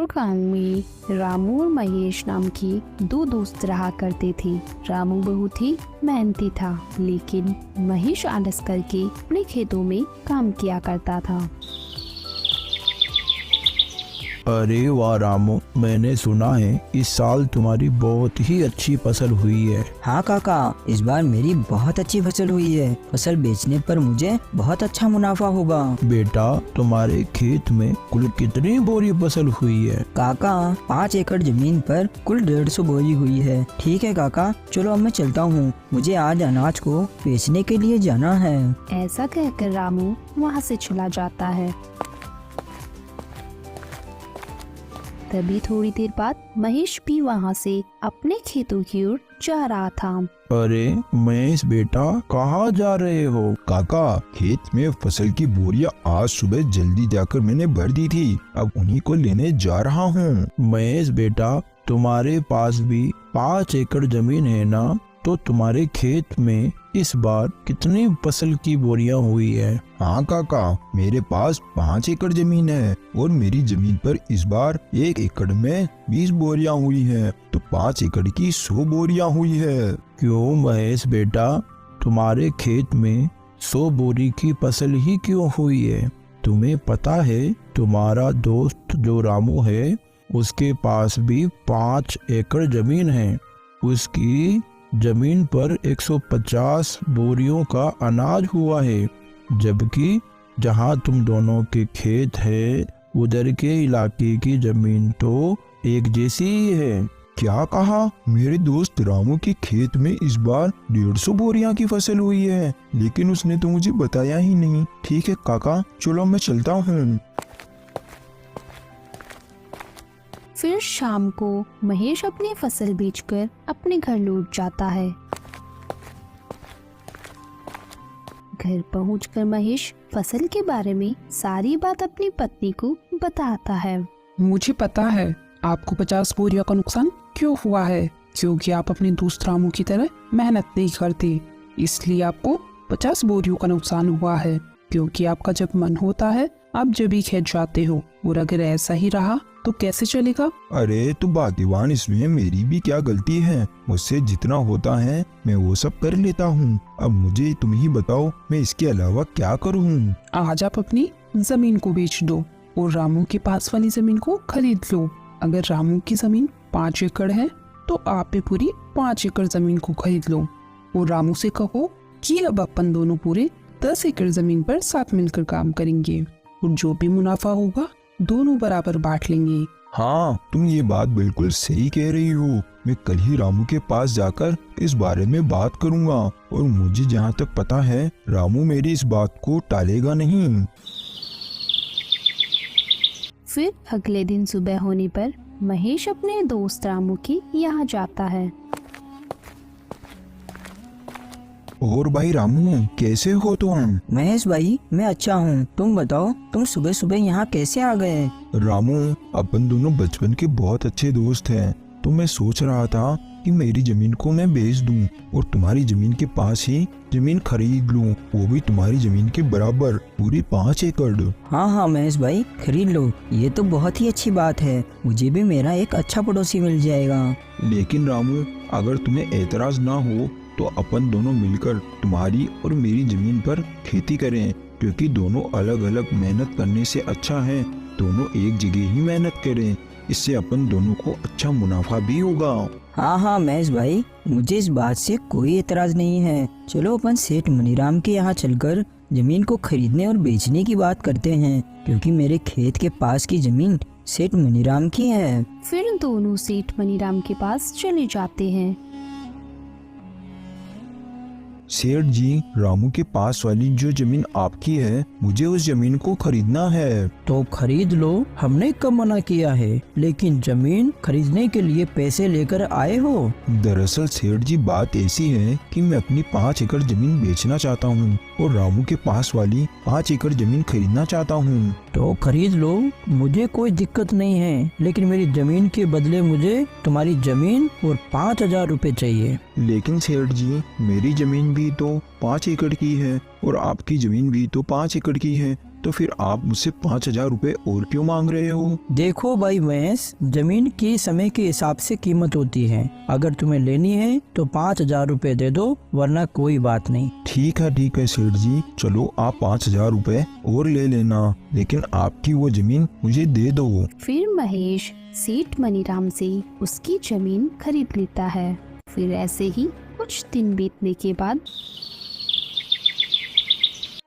और गांव में रामू और महेश नाम की दो दोस्त रहा करते थे। रामू बहुत ही मेहनती था, लेकिन महेश आलस करके अपने खेतों में काम किया करता था। अरे वाह रामू, मैंने सुना है इस साल तुम्हारी बहुत ही अच्छी फसल हुई है। हाँ काका, इस बार मेरी बहुत अच्छी फसल हुई है। फसल बेचने पर मुझे बहुत अच्छा मुनाफा होगा। बेटा, तुम्हारे खेत में कुल कितनी बोरी फसल हुई है? काका 5 एकड़ जमीन पर कुल 150 बोरी हुई है। ठीक है काका, चलो अब मैं चलता हूँ, मुझे आज अनाज को बेचने के लिए जाना है। ऐसा कहकर रामू वहाँ से चला जाता है। तभी थोड़ी देर बाद महेश भी वहाँ से अपने खेतों की ओर जा रहा था। अरे महेश बेटा, कहाँ जा रहे हो? काका, खेत में फसल की बोरियां आज सुबह जल्दी जाकर मैंने भर दी थी, अब उन्हीं को लेने जा रहा हूँ। महेश बेटा, तुम्हारे पास भी 5 एकड़ जमीन है ना? तो तुम्हारे खेत में इस बार कितनी फसल की बोरियां हुई है? हाँ काका, मेरे पास 5 एकड़ जमीन है और मेरी जमीन पर इस बार 1 एकड़ में 20 बोरियां हुई है, तो 5 एकड़ की 100 बोरियां हुई है। क्यों महेश बेटा, तुम्हारे खेत में 100 बोरी की फसल ही क्यों हुई है? तुम्हें पता है तुम्हारा दोस्त जो रामू है, उसके पास भी 5 एकड़ जमीन है। उसकी जमीन पर 150 बोरियों का अनाज हुआ है, जबकि जहां तुम दोनों के खेत है उधर के इलाके की जमीन तो एक जैसी ही है। क्या कहा? मेरे दोस्त रामू के खेत में इस बार 150 बोरियां की फसल हुई है, लेकिन उसने तो मुझे बताया ही नहीं। ठीक है काका, चलो मैं चलता हूँ। फिर शाम को महेश अपनी फसल बेचकर अपने घर लौट जाता है। घर पहुंचकर महेश फसल के बारे में सारी बात अपनी पत्नी को बताता है। मुझे पता है आपको 50 बोरियों का नुकसान क्यों हुआ है, क्योंकि आप अपने दोस्त रामू की तरह मेहनत नहीं करते, इसलिए आपको 50 बोरियों का नुकसान हुआ है। क्योंकि आपका जब मन होता है आप जब भी खेत जाते हो, और अगर ऐसा ही रहा तो कैसे चलेगा? अरे तो भाग्यवान, इसमें मेरी भी क्या गलती है? मुझसे जितना होता है मैं वो सब कर लेता हूँ। अब मुझे तुम ही बताओ, मैं इसके अलावा क्या करूँ? आज आप अपनी जमीन को बेच दो और रामू के पास वाली जमीन को खरीद लो। अगर रामू की जमीन 5 एकड़ है तो आप भी पूरी 5 एकड़ जमीन को खरीद लो, और रामू से कहो कि अब अपन दोनों पूरे 10 एकड़ जमीन पर साथ मिलकर काम करेंगे, और जो भी मुनाफा होगा दोनों बराबर बांट लेंगे। हाँ, तुम ये बात बिल्कुल सही कह रही हो। मैं कल ही रामू के पास जाकर इस बारे में बात करूँगा, और मुझे जहाँ तक पता है रामू मेरी इस बात को टालेगा नहीं। फिर अगले दिन सुबह होने पर महेश अपने दोस्त रामू के यहाँ जाता है। और भाई रामू, कैसे हो तुम? महेश भाई, मैं अच्छा हूँ, तुम बताओ, तुम सुबह सुबह यहाँ कैसे आ गए? रामू, अपन दोनों बचपन के बहुत अच्छे दोस्त हैं, तो मैं सोच रहा था कि मेरी जमीन को मैं बेच दूं और तुम्हारी जमीन के पास ही जमीन खरीद लूं, वो भी तुम्हारी जमीन के बराबर, पूरी 5 एकड़। हाँ हाँ महेश भाई, खरीद लो, ये तो बहुत ही अच्छी बात है, मुझे भी मेरा एक अच्छा पड़ोसी मिल जाएगा। लेकिन रामू, अगर तुम्हें एतराज ना हो तो अपन दोनों मिलकर तुम्हारी और मेरी जमीन पर खेती करें, क्योंकि दोनों अलग अलग मेहनत करने से अच्छा है दोनों एक जगह ही मेहनत करें, इससे अपन दोनों को अच्छा मुनाफा भी होगा। हाँ हाँ महेश भाई, मुझे इस बात से कोई एतराज नहीं है। चलो अपन सेठ मनीराम के यहाँ चलकर जमीन को खरीदने और बेचने की बात करते हैं, क्योंकि मेरे खेत के पास की जमीन सेठ मनीराम की है। फिर दोनों सेठ मनीराम के पास चले जाते हैं। सेठ जी, रामू के पास वाली जो जमीन आपकी है, मुझे उस जमीन को खरीदना है। तो खरीद लो, हमने कब मना किया है, लेकिन जमीन खरीदने के लिए पैसे लेकर आए हो? दरअसल सेठ जी, बात ऐसी है कि मैं अपनी 5 एकड़ जमीन बेचना चाहता हूँ और रामू के पास वाली 5 एकड़ जमीन खरीदना चाहता हूँ। तो खरीद लो, मुझे कोई दिक्कत नहीं है, लेकिन मेरी जमीन के बदले मुझे तुम्हारी जमीन और 5,000 रुपए चाहिए। लेकिन सेठ जी, मेरी जमीन भी तो 5 एकड़ की है और आपकी जमीन भी तो 5 एकड़ की है, तो फिर आप मुझसे 5,000 रुपए और क्यों मांग रहे हो? देखो भाई महेश, जमीन की समय के हिसाब से कीमत होती है। अगर तुम्हें लेनी है तो 5,000 रुपए दे दो, वरना कोई बात नहीं। ठीक है सेठ जी, चलो आप 5,000 रुपए और ले लेना, लेकिन आपकी वो जमीन मुझे दे दो। फिर महेश सेठ मनीराम से उसकी जमीन खरीद लेता है। फिर ऐसे ही कुछ दिन बीतने के बाद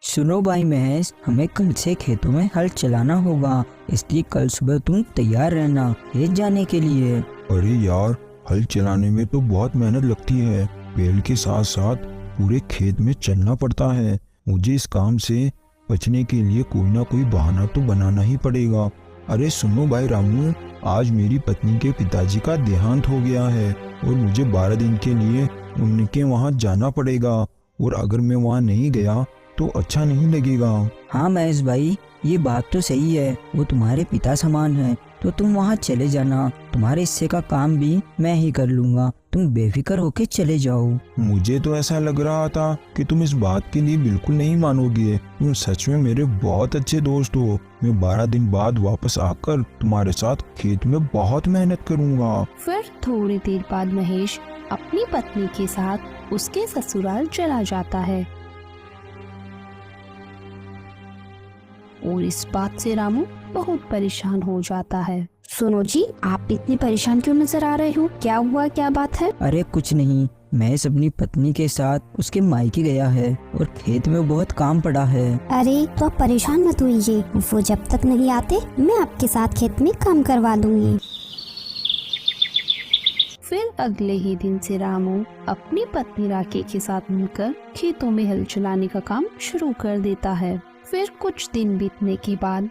सुनो भाई महेश, हमें कल से खेतों में हल चलाना होगा, इसलिए कल सुबह तुम तैयार रहना खेत जाने के लिए। अरे यार, हल चलाने में तो बहुत मेहनत लगती है। बैल के साथ साथ पूरे खेत में चलना पड़ता है। मुझे इस काम से बचने के लिए कोई ना कोई बहाना तो बनाना ही पड़ेगा। अरे सुनो भाई रामू, आज मेरी पत्नी के पिताजी का देहांत हो गया है और मुझे 12 दिन के लिए उनके वहाँ जाना पड़ेगा, और अगर मैं वहाँ नहीं गया तो अच्छा नहीं लगेगा। हाँ महेश भाई, ये बात तो सही है, वो तुम्हारे पिता समान है, तो तुम वहाँ चले जाना। तुम्हारे हिस्से का काम भी मैं ही कर लूँगा, तुम बेफिक्र होके चले जाओ। मुझे तो ऐसा लग रहा था कि तुम इस बात के लिए बिल्कुल नहीं मानोगे। तुम सच में मेरे बहुत अच्छे दोस्त हो। मैं 12 दिन बाद वापस आकर तुम्हारे साथ खेत में बहुत मेहनत करूँगा। फिर थोड़ी देर बाद महेश अपनी पत्नी के साथ उसके ससुराल चला जाता है। और इस बात से रामू बहुत परेशान हो जाता है। सुनो जी, आप इतने परेशान क्यों नजर आ रहे हो? क्या हुआ, क्या बात है? अरे कुछ नहीं, महेश अपनी पत्नी के साथ उसके मायके गया है और खेत में बहुत काम पड़ा है। अरे तो आप परेशान मत होइए, वो जब तक नहीं आते मैं आपके साथ खेत में काम करवा दूंगी। फिर अगले ही दिन से रामू अपनी पत्नी राके के साथ मिलकर खेतों में हल चलाने का काम शुरू कर देता है। फिर कुछ दिन बीतने के बाद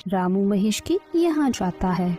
रामू महेश के यहाँ जाता है।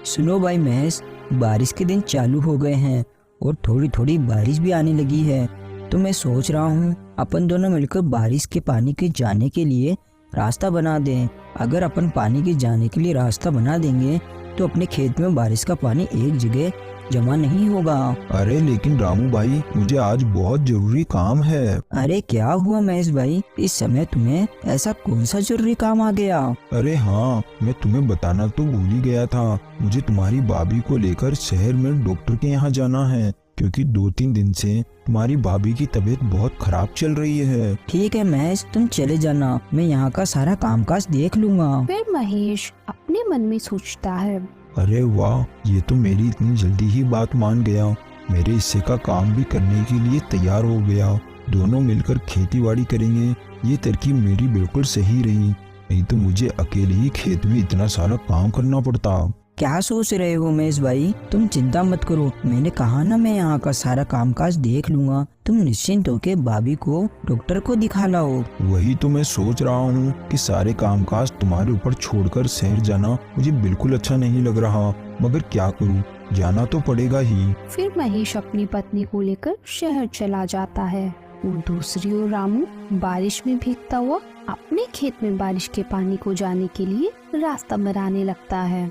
सुनो भाई महेश, बारिश के दिन चालू हो गए हैं और थोड़ी थोड़ी बारिश भी आने लगी है, तो मैं सोच रहा हूँ अपन दोनों मिलकर बारिश के पानी के जाने के लिए रास्ता बना दें। अगर अपन पानी के जाने के लिए रास्ता बना देंगे तो अपने खेत में बारिश का पानी एक जगह जमा नहीं होगा। अरे लेकिन रामू भाई, मुझे आज बहुत जरूरी काम है। अरे क्या हुआ महेश भाई, इस समय तुम्हें ऐसा कौन सा जरूरी काम आ गया? अरे हाँ, मैं तुम्हें बताना तो भूल ही गया था। मुझे तुम्हारी भाभी को लेकर शहर में डॉक्टर के यहाँ जाना है, क्योंकि 2-3 दिन से तुम्हारी भाभी की तबीयत बहुत खराब चल रही है। ठीक है महेश, तुम चले जाना, मैं यहाँ का सारा कामकाज देख लूँगा। फिर महेश अपने मन में सोचता है, अरे वाह, ये तो मेरी इतनी जल्दी ही बात मान गया। मेरे हिस्से का काम भी करने के लिए तैयार हो गया। दोनों मिलकर खेती बाड़ी करेंगे। ये तरकीब मेरी बिल्कुल सही रही, नहीं तो मुझे अकेले ही खेत में इतना सारा काम करना पड़ता। क्या सोच रहे हो महेश भाई, तुम चिंता मत करो, मैंने कहा ना मैं यहाँ का सारा कामकाज देख लूँगा। तुम निश्चिंत होके भाभी को डॉक्टर को दिखा लाओ। वही तो मैं सोच रहा हूँ कि सारे कामकाज तुम्हारे ऊपर छोड़कर शहर जाना मुझे बिल्कुल अच्छा नहीं लग रहा, मगर क्या करूँ, जाना तो पड़ेगा ही। फिर महेश अपनी पत्नी को लेकर शहर चला जाता है और दूसरी ओर रामू बारिश में भीगता हुआ अपने खेत में बारिश के पानी को जाने के लिए रास्ता बनाने लगता है।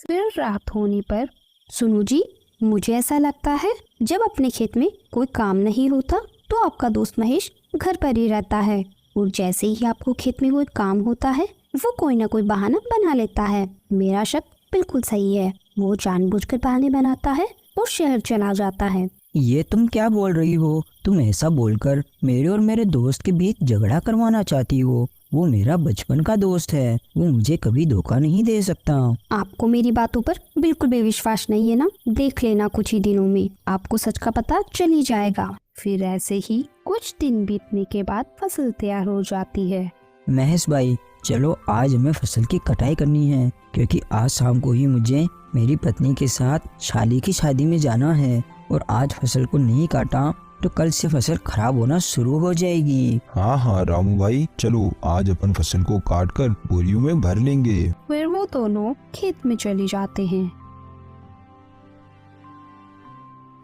फिर रात होने पर, सुनो जी, मुझे ऐसा लगता है जब अपने खेत में कोई काम नहीं होता तो आपका दोस्त महेश घर पर ही रहता है, और जैसे ही आपको खेत में कोई काम होता है वो कोई ना कोई बहाना बना लेता है। मेरा शक बिल्कुल सही है, वो जानबूझकर बहाने बनाता है और शहर चला जाता है। ये तुम क्या बोल रही हो? तुम ऐसा बोलकर मेरे और मेरे दोस्त के बीच झगड़ा करवाना चाहती हो? वो मेरा बचपन का दोस्त है, वो मुझे कभी धोखा नहीं दे सकता। आपको मेरी बातों पर बिल्कुल भी विश्वास नहीं है ना? देख लेना, कुछ ही दिनों में आपको सच का पता चल ही जाएगा। फिर ऐसे ही कुछ दिन बीतने के बाद फसल तैयार हो जाती है। महेश भाई, चलो आज हमें फसल की कटाई करनी है, क्योंकि आज शाम को ही मुझे मेरी पत्नी के साथ शाली की शादी में जाना है, और आज फसल को नहीं काटा तो कल से फसल खराब होना शुरू हो जाएगी। हाँ रामू भाई, चलो आज अपन फसल को काट कर बोरियों में भर लेंगे। फिर वो दोनों खेत में चले जाते हैं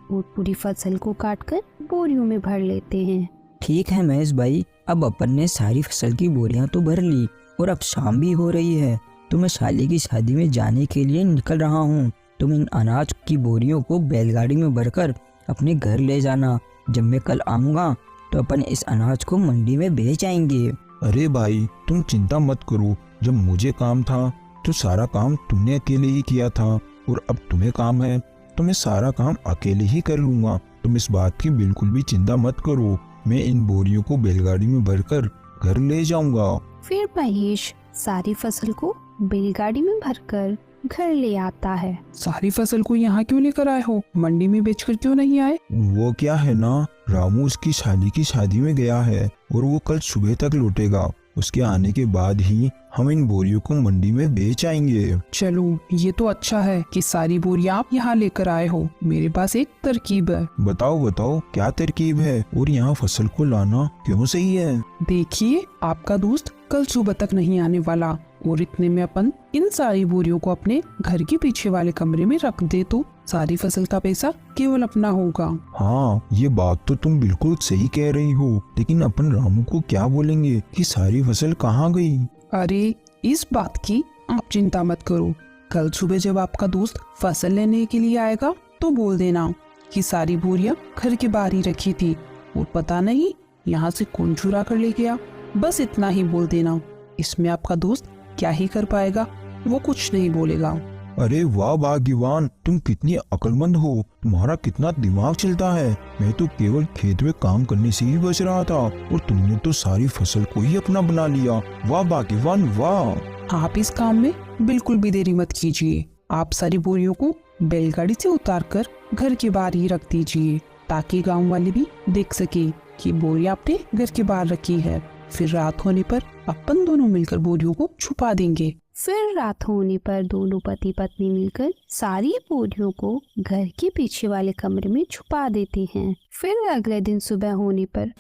और पूरी फसल को काटकर बोरियों में भर लेते हैं। ठीक है महेश भाई, अब अपन ने सारी फसल की बोरियां तो भर ली और अब शाम भी हो रही है, तो मैं शाली की शादी में जाने के लिए निकल रहा हूँ। तुम इन अनाज की बोरियों को बैलगाड़ी में भरकर अपने घर ले जाना। जब मैं कल आऊँगा तो अपन इस अनाज को मंडी में बेच आएंगे। अरे भाई तुम चिंता मत करो, जब मुझे काम था तो सारा काम तुमने अकेले ही किया था, और अब तुम्हें काम है तो मैं सारा काम अकेले ही कर लूँगा। तुम इस बात की बिल्कुल भी चिंता मत करो, मैं इन बोरियों को बैलगाड़ी में भरकर घर ले जाऊँगा। फिर महेश सारी फसल को बैलगाड़ी में भरकर घर ले आता है। सारी फसल को यहाँ क्यों लेकर आए हो? मंडी में बेचकर क्यों नहीं आए? वो क्या है ना, रामू उसकी शादी की शादी में गया है और वो कल सुबह तक लौटेगा। उसके आने के बाद ही हम इन बोरियों को मंडी में बेच आएंगे। चलो ये तो अच्छा है कि सारी बोरियां आप यहाँ लेकर आए हो। मेरे पास एक तरकीब है। बताओ बताओ क्या तरकीब है, और यहाँ फसल को लाना क्यों सही है? देखिए, आपका दोस्त कल सुबह तक नहीं आने वाला, और इतने में अपन इन सारी बोरियों को अपने घर के पीछे वाले कमरे में रख दे तो सारी फसल का पैसा केवल अपना होगा। हाँ ये बात तो तुम बिल्कुल सही कह रही हो, लेकिन अपन रामू को क्या बोलेंगे कि सारी फसल कहाँ गई? अरे इस बात की आप चिंता मत करो। कल सुबह जब आपका दोस्त फसल लेने के लिए आएगा तो बोल देना कि सारी बोरियां घर के बाहर ही रखी थी और पता नहीं यहाँ से कौन चुरा कर ले गया। बस इतना ही बोल देना। इसमें आपका दोस्त क्या ही कर पाएगा, वो कुछ नहीं बोलेगा। अरे वाह भाग्यवान, तुम कितनी अक्लमंद हो, तुम्हारा कितना दिमाग चलता है। मैं तो केवल खेत में काम करने से ही बच रहा था और तुमने तो सारी फसल को ही अपना बना लिया। वाह भाग्यवान वाह। आप इस काम में बिल्कुल भी देरी मत कीजिए। आप सारी बोरियों को बैलगाड़ी से उतारकर घर के बाहर ही रख दीजिए, ताकि गांव वाले भी देख सके कि बोरियां आपने घर के बाहर रखी है। फिर रात होने पर अपन दोनों मिलकर बोरियों को छुपा देंगे। फिर रात होने पर दोनों पति पत्नी मिलकर सारी बोरियों को घर के पीछे वाले कमरे में छुपा देते हैं। फिर अगले दिन सुबह होने पर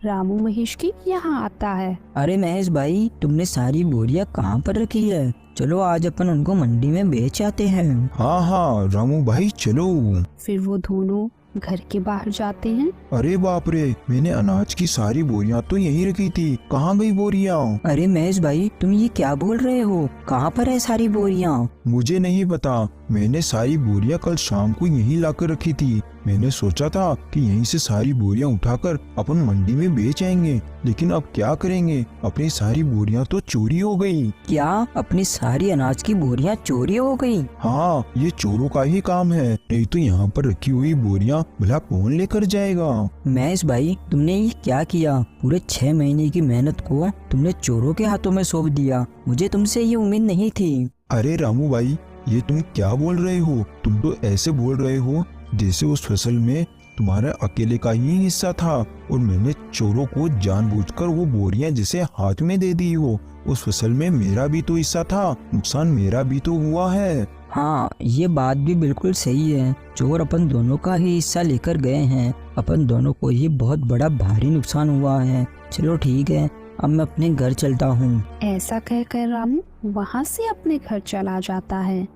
रामू महेश के यहाँ आता है। अरे महेश भाई, तुमने सारी बोरियां कहाँ पर रखी है? चलो आज अपन उनको मंडी में बेच आते हैं। हाँ हाँ रामू भाई चलो। फिर वो दोनों घर के बाहर जाते हैं। अरे बाप रे, मैंने अनाज की सारी बोरियां तो यहीं रखी थी, कहाँ गई बोरियां? अरे महेश भाई, तुम ये क्या बोल रहे हो? कहाँ पर है सारी बोरियां? मुझे नहीं पता, मैंने सारी बोरियां कल शाम को यहीं लाकर रखी थी। मैंने सोचा था कि यहीं से सारी बोरियां उठाकर अपन मंडी में बेच आएंगे, लेकिन अब क्या करेंगे, अपनी सारी बोरियां तो चोरी हो गई। क्या अपनी सारी अनाज की बोरियां चोरी हो गई? हाँ ये चोरों का ही काम है, नहीं तो यहाँ पर रखी हुई बोरियां भला कौन लेकर जाएगा? महेश भाई, तुमने ये क्या किया? पूरे 6 महीने की मेहनत को तुमने चोरों के हाथों में सौंप दिया। मुझे तुमसे ये उम्मीद नहीं थी। अरे रामू भाई, ये तुम क्या बोल रहे हो? तुम तो ऐसे बोल रहे हो जैसे उस फसल में तुम्हारा अकेले का ही हिस्सा था और मैंने चोरों को जानबूझकर वो बोरियां जिसे हाथ में दे दी हो। उस फसल में मेरा भी तो हिस्सा था, नुकसान मेरा भी तो हुआ है। हाँ ये बात भी बिल्कुल सही है। चोर अपन दोनों का ही हिस्सा लेकर गए हैं। अपन दोनों को ही बहुत बड़ा भारी नुकसान हुआ है। चलो ठीक है, अब मैं अपने घर चलता हूँ। ऐसा कहकर रामू वहाँ से अपने घर चला जाता है।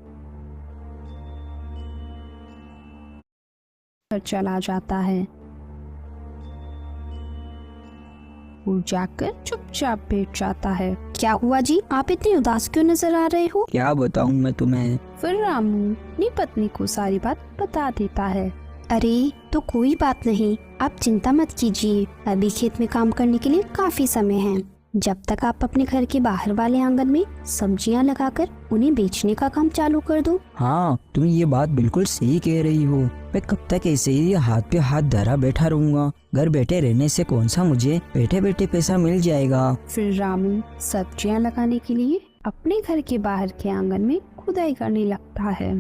और जाकर चुपचाप बैठ जाता है। क्या हुआ जी, आप इतने उदास क्यों नजर आ रहे हो? क्या बताऊँ मैं तुम्हें। फिर रामू अपनी पत्नी को सारी बात बता देता है। अरे तो कोई बात नहीं, आप चिंता मत कीजिए। अभी खेत में काम करने के लिए काफी समय है। जब तक आप अपने घर के बाहर वाले आंगन में सब्जियां लगाकर उन्हें बेचने का काम चालू कर दो। हाँ तुम ये बात बिल्कुल सही कह रही हो। मैं कब तक ऐसे ही हाथ पे हाथ धरा बैठा रहूंगा? घर बैठे रहने से कौन सा मुझे बैठे बैठे पैसा मिल जाएगा। फिर रामू सब्जियां लगाने के लिए अपने घर के बाहर के आंगन में खुदाई करने लगता है।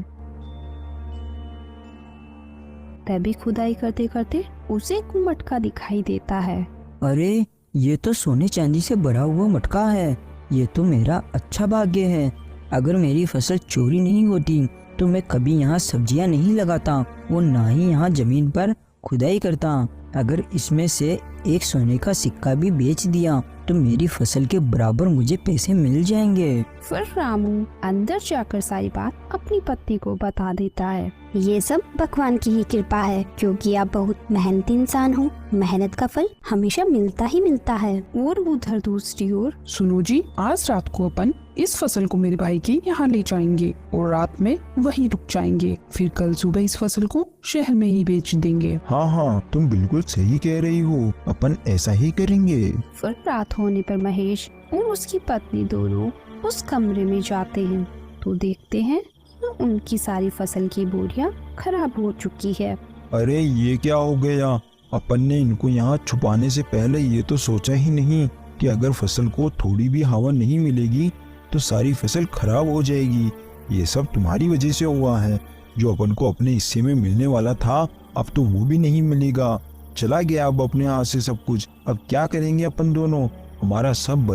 तभी खुदाई करते करते उसे एक मटका दिखाई देता है। अरे ये तो सोने चांदी से भरा हुआ मटका है। ये तो मेरा अच्छा भाग्य है। अगर मेरी फसल चोरी नहीं होती तो मैं कभी यहाँ सब्जियाँ नहीं लगाता और ना ही यहाँ जमीन पर खुदाई करता। अगर इसमें से एक सोने का सिक्का भी बेच दिया तो मेरी फसल के बराबर मुझे पैसे मिल जाएंगे। फिर रामू अंदर जाकर सारी बात अपनी पत्नी को बता देता है। ये सब भगवान की ही कृपा है, क्योंकि आप बहुत मेहनती इंसान हो। मेहनत का फल हमेशा मिलता ही मिलता है। और उधर दूसरी ओर सुनो जी, आज रात को अपन इस फसल को मेरे भाई के यहाँ ले जाएंगे और रात में वहीं रुक जाएंगे। फिर कल सुबह इस फसल को शहर में ही बेच देंगे। हाँ हाँ, तुम बिल्कुल सही कह रही हो, अपन ऐसा ही करेंगे। फिर रात होने पर महेश और उसकी पत्नी दोनों उस कमरे में जाते हैं तो देखते हैं उनकी सारी फसल की बोरियां खराब हो चुकी है। अरे ये क्या हो गया? अपन ने इनको यहाँ छुपाने से पहले ये तो सोचा ही नहीं कि अगर फसल को थोड़ी भी हवा नहीं मिलेगी तो सारी फसल खराब हो जाएगी। ये सब तुम्हारी वजह से हुआ है। जो अपन को अपने हिस्से में मिलने वाला था अब तो वो भी नहीं मिलेगा। चला गया अब अपने हाथ से सब कुछ। अब क्या करेंगे अपन दोनों? हमारा सब बर्बाद